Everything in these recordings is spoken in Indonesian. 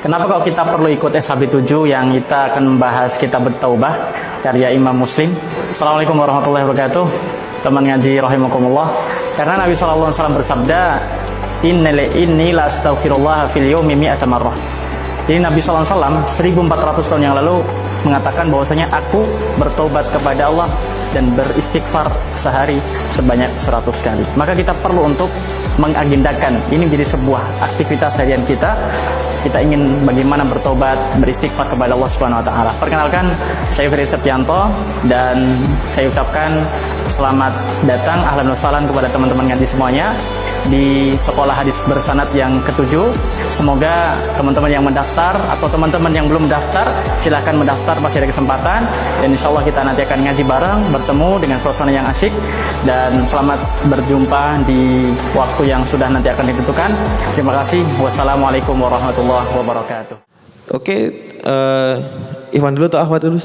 Kenapa kok kita perlu ikut SHB7 yang kita akan membahas kitab At-Taubah karya Imam Muslim? Assalamualaikum warahmatullahi wabarakatuh. Teman ngaji rahimakumullah. Karena Nabi SAW bersabda, inni la astaghfirullah fil yawmi mi'ata marrah. Jadi Nabi SAW 1400 tahun yang lalu mengatakan bahwasanya aku bertobat kepada Allah dan beristighfar sehari sebanyak 100 kali. Maka kita perlu untuk mengagendakan ini menjadi sebuah aktivitas harian kita. Kita ingin bagaimana bertobat, beristighfar kepada Allah Subhanahu wa taala. Perkenalkan, saya Ferry Septianto dan saya ucapkan selamat datang, ahlan wa sahlan kepada teman-teman ngaji semuanya di Sekolah Hadis Bersanad yang ke-7. Semoga teman-teman yang mendaftar atau teman-teman yang belum daftar, silahkan mendaftar, masih ada kesempatan. Dan insya Allah kita nanti akan ngaji bareng, bertemu dengan suasana yang asyik. Dan selamat berjumpa di waktu yang sudah nanti akan ditentukan. Terima kasih. Wassalamualaikum warahmatullahi wabarakatuh. Oke, Ikhwan dulu atau Ahwat dulu?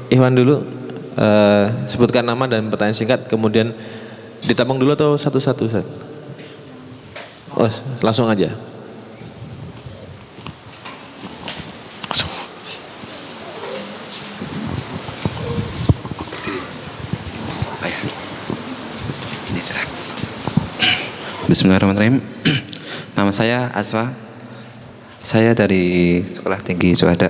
Ikhwan dulu, sebutkan nama dan pertanyaan singkat, kemudian ditambang dulu atau satu-satu, Ustaz? Oh, langsung aja. Bismillahirrahmanirrahim. Nama saya Aswa. Saya dari Sekolah Tinggi Syuhada.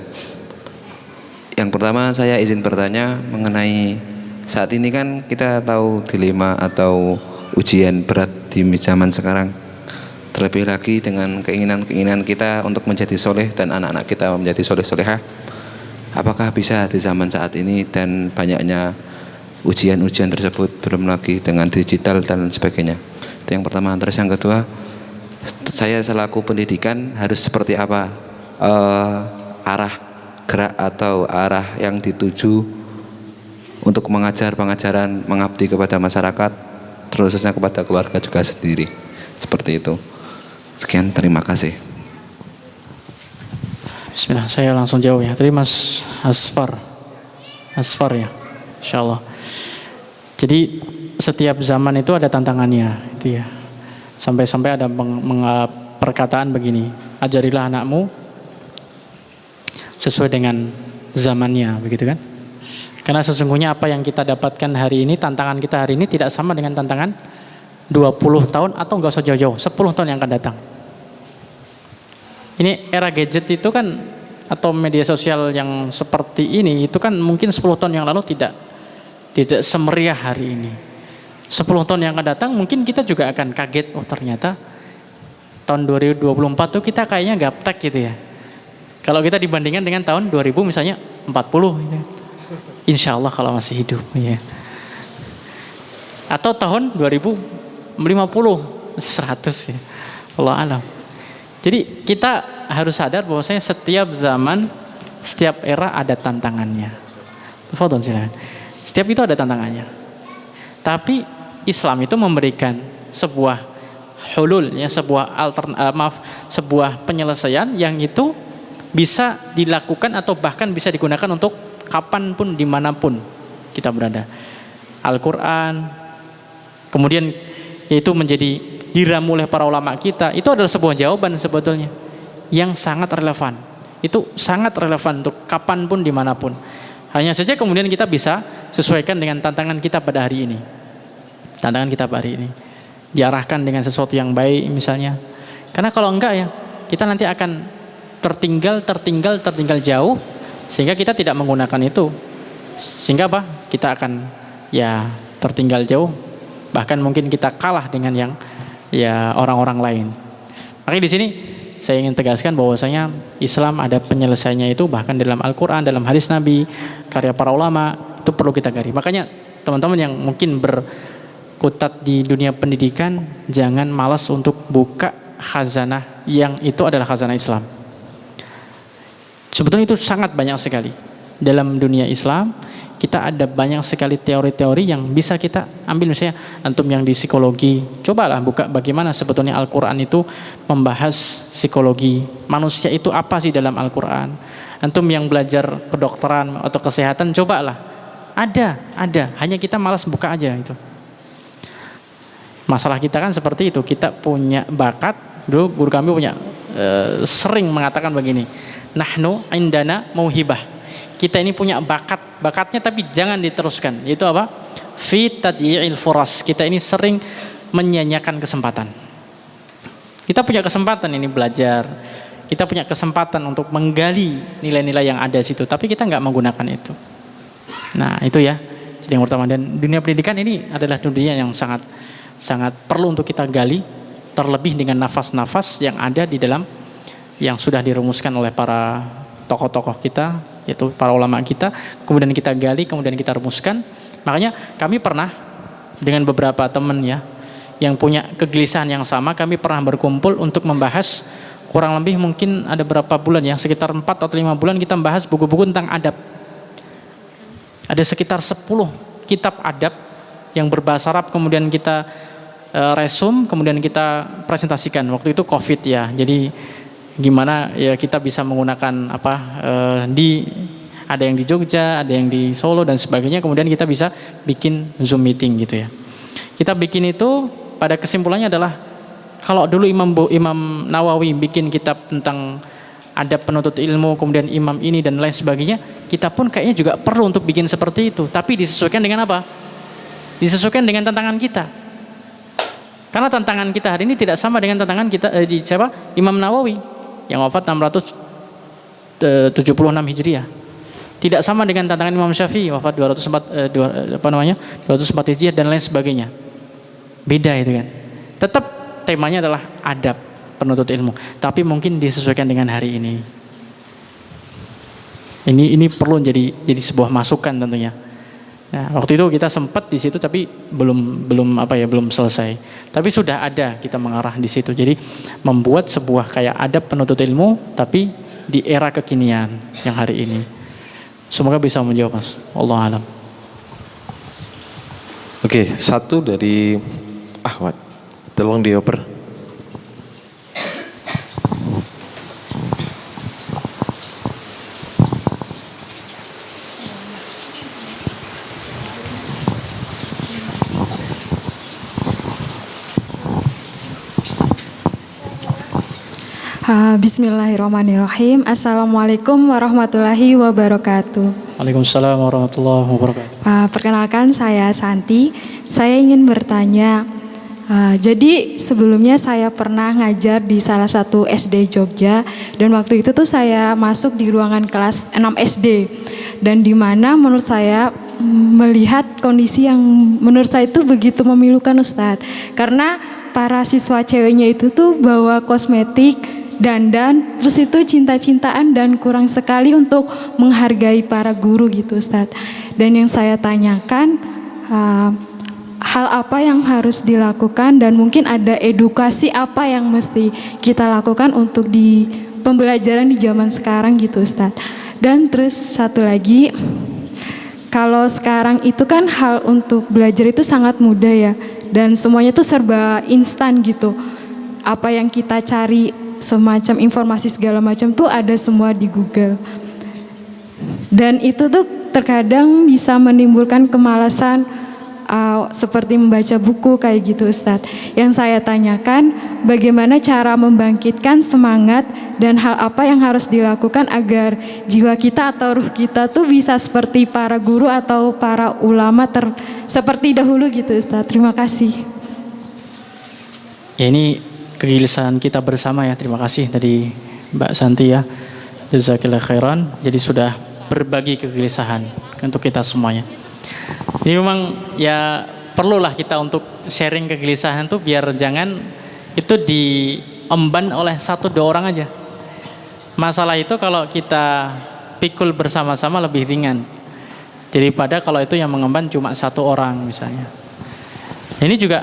Yang pertama saya izin bertanya mengenai saat ini kan kita tahu dilema atau ujian berat di zaman sekarang. Terlebih lagi dengan keinginan-keinginan kita untuk menjadi soleh dan anak-anak kita menjadi soleh-solehah. Apakah bisa di zaman saat ini dan banyaknya ujian-ujian tersebut, belum lagi dengan digital dan sebagainya. Itu yang pertama. Terus yang kedua, saya selaku pendidikan harus seperti apa arah gerak atau arah yang dituju untuk mengajar pengajaran mengabdi kepada masyarakat, terusnya kepada keluarga juga sendiri. Seperti itu. Sekian, terima kasih. Bismillah, saya langsung jawab ya. Tadi Mas Asfar ya, insyaallah. Jadi setiap zaman itu ada tantangannya, itu ya. Sampai-sampai ada perkataan begini, ajarilah anakmu sesuai dengan zamannya, begitu kan? Karena sesungguhnya apa yang kita dapatkan hari ini, tantangan kita hari ini tidak sama dengan tantangan 20 tahun atau enggak usah jauh-jauh, 10 tahun yang akan datang. Ini era gadget itu kan, atau media sosial yang seperti ini, itu kan mungkin 10 tahun yang lalu tidak semeriah hari ini. 10 tahun yang akan datang mungkin kita juga akan kaget, oh ternyata tahun 2024 tuh kita kayaknya gaptek gitu ya. Kalau kita dibandingkan dengan tahun 2000 misalnya 40 gitu. Insya Allah kalau masih hidup ya. Atau tahun 2050 100 ya. Allah alam. Jadi kita harus sadar bahwasanya setiap zaman, setiap era ada tantangannya. Tafadhol silakan. Setiap itu ada tantangannya. Tapi Islam itu memberikan sebuah hulul ya, sebuah penyelesaian yang itu bisa dilakukan atau bahkan bisa digunakan untuk kapanpun, dimanapun kita berada. Al-Quran, kemudian itu menjadi diramu oleh para ulama kita. Itu adalah sebuah jawaban sebetulnya yang sangat relevan. Itu sangat relevan untuk kapanpun, dimanapun. Hanya saja kemudian kita bisa sesuaikan dengan tantangan kita pada hari ini. Tantangan kita pada hari ini diarahkan dengan sesuatu yang baik misalnya. Karena kalau enggak ya, kita nanti akan tertinggal jauh, sehingga kita tidak menggunakan itu, sehingga apa? Kita akan ya tertinggal jauh, bahkan mungkin kita kalah dengan yang ya orang-orang lain. Makanya di sini saya ingin tegaskan bahwasanya Islam ada penyelesaiannya itu, bahkan dalam Al-Quran, dalam hadis Nabi, karya para ulama, itu perlu kita gali. Makanya teman-teman yang mungkin berkutat di dunia pendidikan, jangan malas untuk buka khazanah yang itu adalah khazanah Islam. Sebetulnya itu sangat banyak sekali. Dalam dunia Islam, kita ada banyak sekali teori-teori yang bisa kita ambil. Misalnya antum yang di psikologi, cobalah buka bagaimana sebetulnya Al-Quran itu membahas psikologi manusia itu apa sih dalam Al-Quran. Antum yang belajar kedokteran atau kesehatan, cobalah. Ada, hanya kita malas buka aja itu. Masalah kita kan seperti itu, kita punya bakat. Dulu guru kami punya sering mengatakan begini, nahnu indana mauhibah. Kita ini punya bakatnya tapi jangan diteruskan. Itu apa? Fi tadyi'il furas. Kita ini sering menyanyiakan kesempatan. Kita punya kesempatan ini belajar. Kita punya kesempatan untuk menggali nilai-nilai yang ada di situ, tapi kita nggak menggunakan itu. Nah, itu ya. Jadi yang pertama, dan dunia pendidikan ini adalah dunia yang sangat perlu untuk kita gali, terlebih dengan nafas-nafas yang ada di dalam yang sudah dirumuskan oleh para tokoh-tokoh kita, yaitu para ulama kita, kemudian kita gali, kemudian kita rumuskan. Makanya kami pernah dengan beberapa teman ya yang punya kegelisahan yang sama, kami pernah berkumpul untuk membahas kurang lebih mungkin ada berapa bulan ya, sekitar 4 atau 5 bulan kita membahas buku-buku tentang adab. Ada sekitar 10 kitab adab yang berbahasa Arab, kemudian kita resum, kemudian kita presentasikan. Waktu itu COVID ya, jadi gimana ya kita bisa menggunakan ada yang di Jogja, ada yang di Solo dan sebagainya, kemudian kita bisa bikin Zoom meeting gitu ya. Kita bikin itu, pada kesimpulannya adalah kalau dulu Imam Nawawi bikin kitab tentang adab penuntut ilmu, kemudian imam ini dan lain sebagainya, kita pun kayaknya juga perlu untuk bikin seperti itu, tapi disesuaikan dengan apa? Disesuaikan dengan tantangan kita. Karena tantangan kita hari ini tidak sama dengan tantangan kita Imam Nawawi yang wafat 676 Hijriah. Tidak sama dengan tantangan Imam Syafi'i wafat 204 Hijriah dan lain sebagainya. Beda itu kan. Tetap temanya adalah adab penuntut ilmu, tapi mungkin disesuaikan dengan hari ini. Ini perlu jadi sebuah masukan tentunya. Nah, waktu itu kita sempat di situ tapi belum selesai. Tapi sudah ada kita mengarah di situ. Jadi membuat sebuah kayak adab penuntut ilmu tapi di era kekinian yang hari ini. Semoga bisa menjawab, Mas. Wallahu a'lam. Oke, satu dari Ahmad. Tolong dioper. Bismillahirrahmanirrahim. Assalamualaikum warahmatullahi wabarakatuh. Waalaikumsalam warahmatullahi wabarakatuh. Perkenalkan, saya Santi. Saya ingin bertanya, jadi sebelumnya saya pernah ngajar di salah satu SD Jogja, dan waktu itu tuh saya masuk di ruangan kelas 6 SD, dan di mana menurut saya melihat kondisi yang menurut saya itu begitu memilukan, Ustadz, karena para siswa ceweknya itu tuh bawa kosmetik, dandan, terus itu cinta-cintaan dan kurang sekali untuk menghargai para guru gitu, Ustadz. Dan yang saya tanyakan, hal apa yang harus dilakukan dan mungkin ada edukasi apa yang mesti kita lakukan untuk di pembelajaran di zaman sekarang gitu, Ustadz. Dan terus satu lagi, kalau sekarang itu kan hal untuk belajar itu sangat mudah ya, dan semuanya tuh serba instan gitu. Apa yang kita cari, semacam informasi segala macam tuh ada semua di Google. Dan itu tuh terkadang bisa menimbulkan kemalasan seperti membaca buku kayak gitu, Ustadz. Yang saya tanyakan, bagaimana cara membangkitkan semangat dan hal apa yang harus dilakukan agar jiwa kita atau ruh kita tuh bisa seperti para guru atau para ulama seperti dahulu gitu, Ustadz. Terima kasih. Ya, ini kegelisahan kita bersama ya. Terima kasih tadi Mbak Santi ya. Jazakillah khairan. Jadi sudah berbagi kegelisahan untuk kita semuanya. Ini memang ya perlulah kita untuk sharing kegelisahan tuh biar jangan itu diemban oleh 1-2 orang aja. Masalah itu kalau kita pikul bersama-sama lebih ringan daripada kalau itu yang mengemban cuma 1 orang misalnya. Ini juga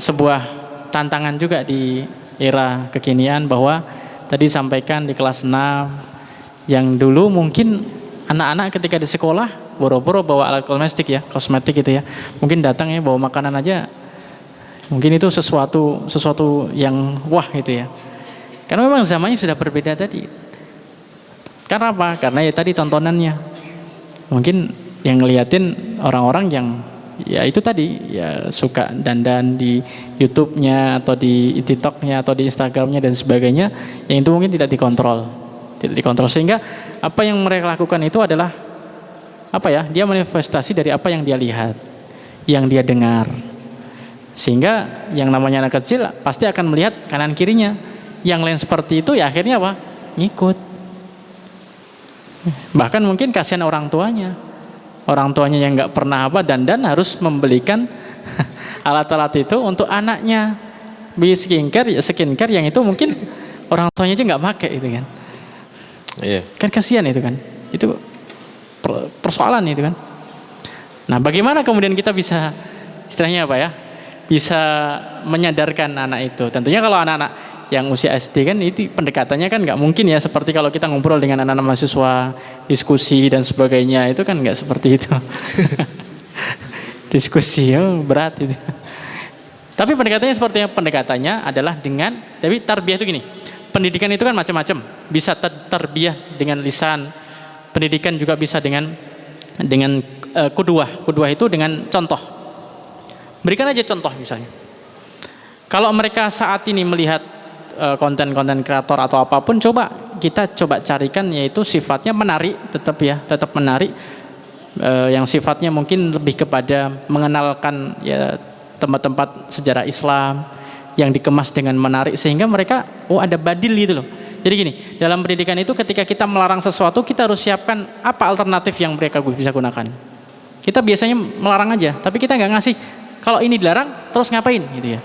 sebuah tantangan juga di era kekinian, bahwa tadi sampaikan di kelas 6 yang dulu mungkin anak-anak ketika di sekolah boro-boro bawa alat kosmetik gitu ya, mungkin datang ya bawa makanan aja, mungkin itu sesuatu yang wah gitu ya, karena memang zamannya sudah berbeda tadi. Karena apa? Karena ya tadi tontonannya, mungkin yang ngeliatin orang-orang yang Ya itu tadi, ya suka dandan di YouTube-nya atau di TikTok-nya atau di Instagram-nya dan sebagainya, yang itu mungkin tidak dikontrol. Tidak dikontrol, sehingga apa yang mereka lakukan itu adalah apa ya? Dia manifestasi dari apa yang dia lihat, yang dia dengar. Sehingga yang namanya anak kecil pasti akan melihat kanan kirinya. Yang lain seperti itu ya akhirnya apa? Ngikut. Bahkan mungkin kasihan orang tuanya. Orang tuanya yang nggak pernah apa dandan harus membelikan alat-alat itu untuk anaknya. Beli skincare yang itu mungkin orang tuanya aja nggak pakai itu kan. Iya. Kan kasihan itu kan. Itu persoalan itu kan. Nah, bagaimana kemudian kita bisa istilahnya apa ya? Bisa menyadarkan anak itu. Tentunya kalau anak-anak yang usia SD kan itu pendekatannya kan nggak mungkin ya seperti kalau kita ngobrol dengan anak-anak mahasiswa, diskusi dan sebagainya, itu kan nggak seperti itu. Diskusi berat itu. Tapi pendekatannya seperti yang pendekatannya adalah dengan, tapi tarbiyah itu gini, pendidikan itu kan macam-macam, bisa tarbiyah dengan lisan, pendidikan juga bisa dengan kuduah itu dengan contoh. Berikan aja contoh misalnya. Kalau mereka saat ini melihat konten-konten kreator atau apapun, kita coba carikan yaitu sifatnya menarik, tetap menarik, yang sifatnya mungkin lebih kepada mengenalkan ya tempat-tempat sejarah Islam yang dikemas dengan menarik sehingga mereka ada badil gitu loh. Jadi gini, dalam pendidikan itu ketika kita melarang sesuatu, kita harus siapkan apa alternatif yang mereka bisa gunakan. Kita biasanya melarang aja, tapi kita nggak ngasih kalau ini dilarang terus ngapain gitu ya.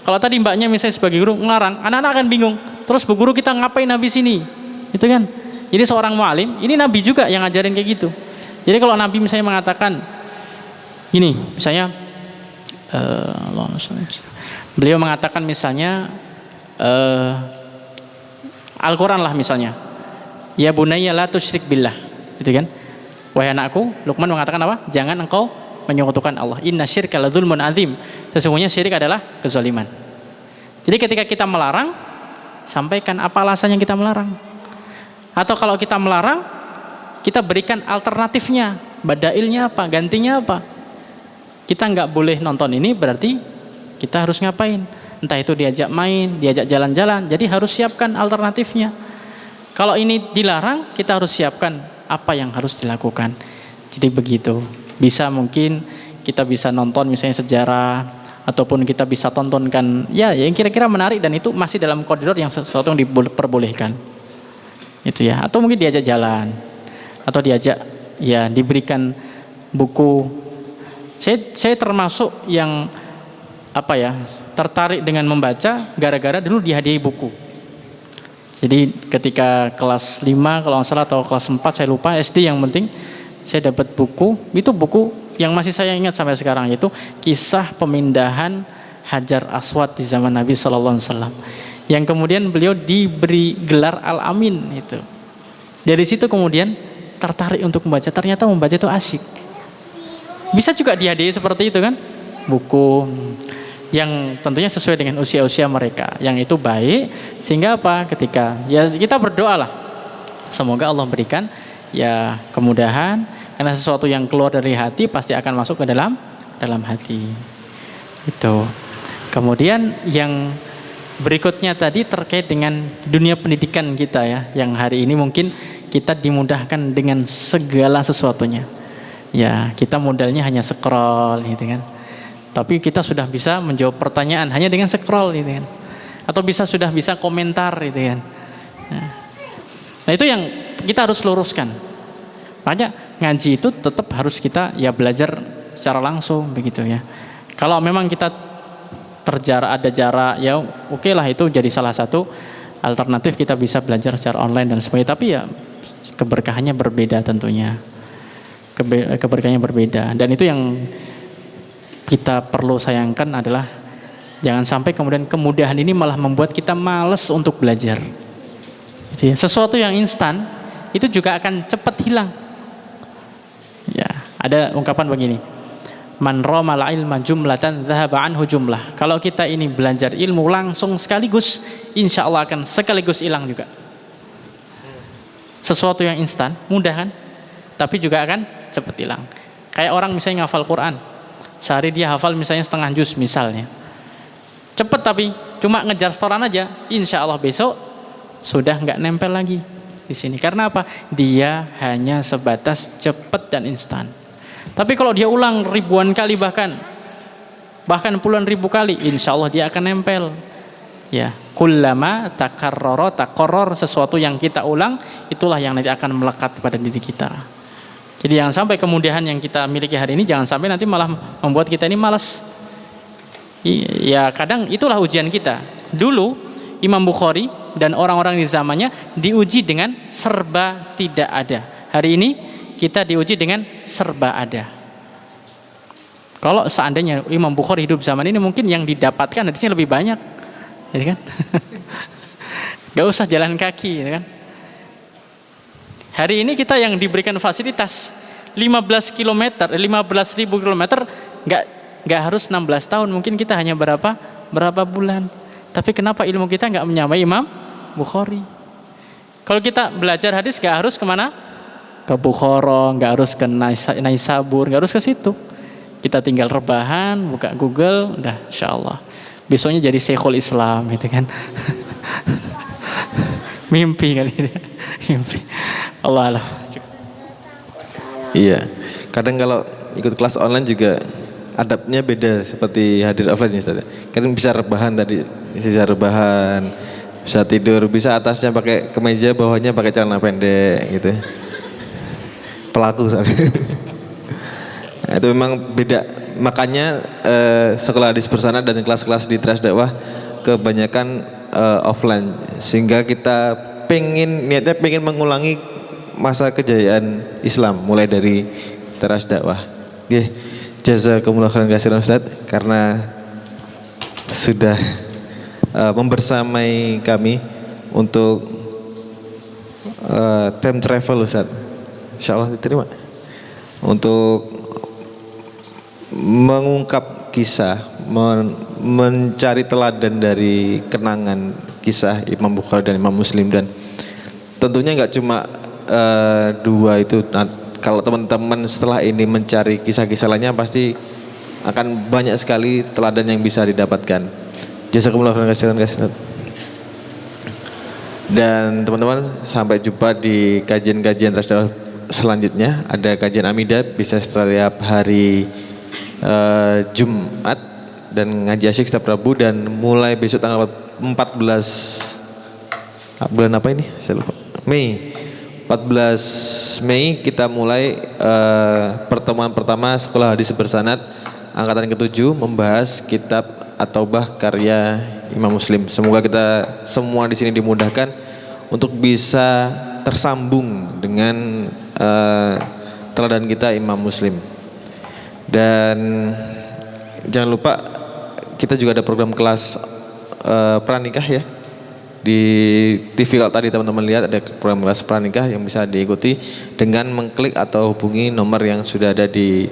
Kalau tadi mbaknya misalnya sebagai guru ngelarang, anak-anak akan bingung. Terus bu guru kita ngapain habis ini? Itu kan. Jadi seorang mualim, ini nabi juga yang ngajarin kayak gitu. Jadi kalau nabi misalnya mengatakan gini, misalnya beliau mengatakan misalnya Al-Quran lah misalnya, ya bunayya la tusyrik billah, gitu kan. Wahai anakku, Luqman mengatakan apa? Jangan engkau menyekutukan Allah. Inna syirka la dzulmun azim. Sesungguhnya syirik adalah kezaliman. Jadi ketika kita melarang, sampaikan apa alasannya kita melarang. Atau kalau kita melarang, kita berikan alternatifnya, badailnya apa, gantinya apa. Kita nggak boleh nonton ini, berarti kita harus ngapain? Entah itu diajak main, diajak jalan-jalan. Jadi harus siapkan alternatifnya. Kalau ini dilarang, kita harus siapkan apa yang harus dilakukan. Jadi begitu. Bisa mungkin kita bisa nonton misalnya sejarah, ataupun kita bisa tontonkan ya yang kira-kira menarik dan itu masih dalam koridor yang sesuatu yang diperbolehkan. Itu ya. Atau mungkin diajak jalan, atau diajak ya diberikan buku. Saya termasuk yang apa ya, tertarik dengan membaca gara-gara dulu dihadiahi buku. Jadi ketika kelas 5 kalau nggak salah atau kelas 4 saya lupa, SD yang penting saya dapat buku, itu buku yang masih saya ingat sampai sekarang, yaitu kisah pemindahan Hajar Aswad di zaman Nabi SAW, yang kemudian beliau diberi gelar Al-Amin itu. Dari situ kemudian tertarik untuk membaca, ternyata membaca itu asyik. Bisa juga dihadiahi seperti itu kan, buku yang tentunya sesuai dengan usia-usia mereka, yang itu baik, sehingga apa, ketika ya kita berdoa lah, semoga Allah berikan ya kemudahan, karena sesuatu yang keluar dari hati pasti akan masuk ke dalam hati. Itu. Kemudian yang berikutnya tadi terkait dengan dunia pendidikan kita ya, yang hari ini mungkin kita dimudahkan dengan segala sesuatunya. Ya, kita modalnya hanya scroll gitu kan. Tapi kita sudah bisa menjawab pertanyaan hanya dengan scroll gitu kan. Atau sudah bisa komentar gitu kan. Nah, itu yang kita harus luruskan. Makanya ngaji itu tetap harus kita ya belajar secara langsung begitu ya. Kalau memang kita ada jarak ya oke lah, itu jadi salah satu alternatif kita bisa belajar secara online dan sebagainya. Tapi ya keberkahannya berbeda tentunya. Keberkahannya berbeda. Dan itu yang kita perlu sayangkan adalah jangan sampai kemudian kemudahan ini malah membuat kita malas untuk belajar. Gitu ya. Sesuatu yang instan itu juga akan cepat hilang. Ya, ada ungkapan begini. Man ramal ilma jumlatan dhahaba anhu jumlah. Kalau kita ini belajar ilmu langsung sekaligus, insya Allah akan sekaligus hilang juga. Sesuatu yang instan, mudah kan? Tapi juga akan cepat hilang. Kayak orang misalnya ngafal Quran. Sehari dia hafal misalnya setengah juz misalnya. Cepet tapi cuma ngejar setoran aja, insya Allah besok sudah nggak nempel lagi di sini. Karena apa? Dia hanya sebatas cepet dan instan. Tapi kalau dia ulang ribuan kali bahkan puluhan ribu kali, insya Allah dia akan nempel. Ya, kullama takarrara sesuatu yang kita ulang itulah yang nanti akan melekat pada diri kita. Jadi jangan sampai kemudahan yang kita miliki hari ini jangan sampai nanti malah membuat kita ini malas. Ya kadang itulah ujian kita. Dulu Imam Bukhari dan orang-orang di zamannya diuji dengan serba tidak ada. Hari ini kita diuji dengan serba ada. Kalau seandainya Imam Bukhari hidup zaman ini mungkin yang didapatkan hadisnya lebih banyak, gitu kan? Gak usah jalan kaki, gitu kan? Hari ini kita yang diberikan fasilitas 15.000 km nggak harus 16 tahun, mungkin kita hanya berapa bulan. Tapi kenapa ilmu kita nggak menyamai Imam Bukhari? Kalau kita belajar hadis nggak harus kemana? Ke Bukhara, nggak harus ke Naisabur, nggak harus ke situ. Kita tinggal rebahan, buka Google, udah insya Allah. Besoknya jadi Syekhul Islam, gitu kan? Mimpi kali ini, mimpi. Allah alam. Iya, kadang kalau ikut kelas online juga adabnya beda seperti hadir offline ya Ustaz. Kan bisa rebahan tadi, bisa rebahan, bisa tidur, bisa atasnya pakai kemeja, bawahnya pakai celana pendek gitu. Pelaku Ustaz. Nah, itu memang beda. Makanya sekolah hadis bersanad dan kelas-kelas di Trans Dakwah kebanyakan offline, sehingga kita niatnya pengen mengulangi masa kejayaan Islam mulai dari Teras Dakwah. Nggih, jazakumullah khairan katsiran Ustaz karena sudah membersamai kami untuk time travel Ustaz. Insyaallah diterima. Untuk mengungkap kisah, mencari teladan dari kenangan kisah Imam Bukhari dan Imam Muslim, dan tentunya nggak cuma dua itu. Nah, kalau teman-teman setelah ini mencari kisah-kisah lainnya pasti akan banyak sekali teladan yang bisa didapatkan. Jazakumullah khairan katsiran. Dan teman-teman sampai jumpa di kajian-kajian Rasdakwah selanjutnya. Ada kajian Amidah bisa setiap hari Jumat dan ngaji asyik setiap Rabu, dan mulai besok tanggal 14 bulan apa ini? Saya lupa. Mei. 14 Mei kita mulai pertemuan pertama Sekolah Hadis Bersanad angkatan ke-7 membahas kitab At-Taubah karya Imam Muslim. Semoga kita semua di sini dimudahkan untuk bisa tersambung dengan teladan kita Imam Muslim. Dan jangan lupa kita juga ada program kelas pranikah ya. Di TV kalau tadi teman-teman lihat ada program kelas pranikah yang bisa diikuti dengan mengklik atau hubungi nomor yang sudah ada di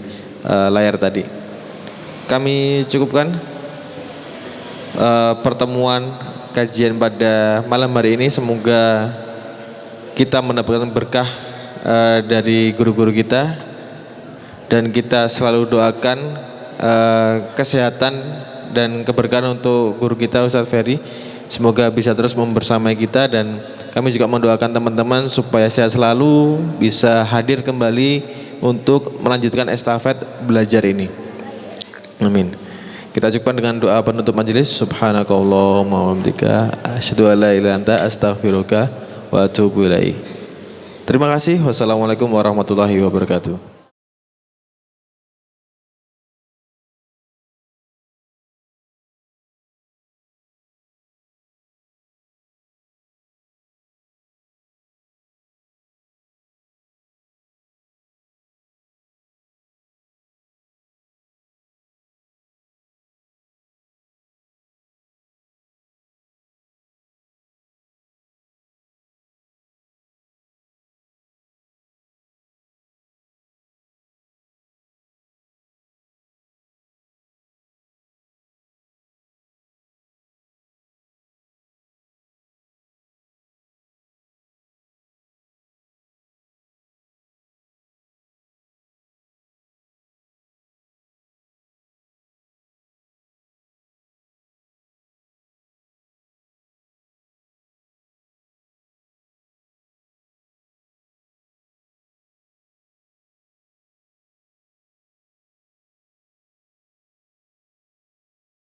layar tadi. Kami cukupkan pertemuan kajian pada malam hari ini. Semoga kita mendapatkan berkah dari guru-guru kita, dan kita selalu doakan kesehatan dan keberkahan untuk guru kita Ustadz Ferry. Semoga bisa terus membersamai kita, dan kami juga mendoakan teman-teman supaya sehat selalu, bisa hadir kembali untuk melanjutkan estafet belajar ini. Amin. Kita cukupkan dengan doa penutup majelis. Subhanakallahumma wa bihamdika asyhadu an la ilaha illa anta astaghfiruka wa atubu ilaik. Terima kasih. Wassalamualaikum warahmatullahi wabarakatuh.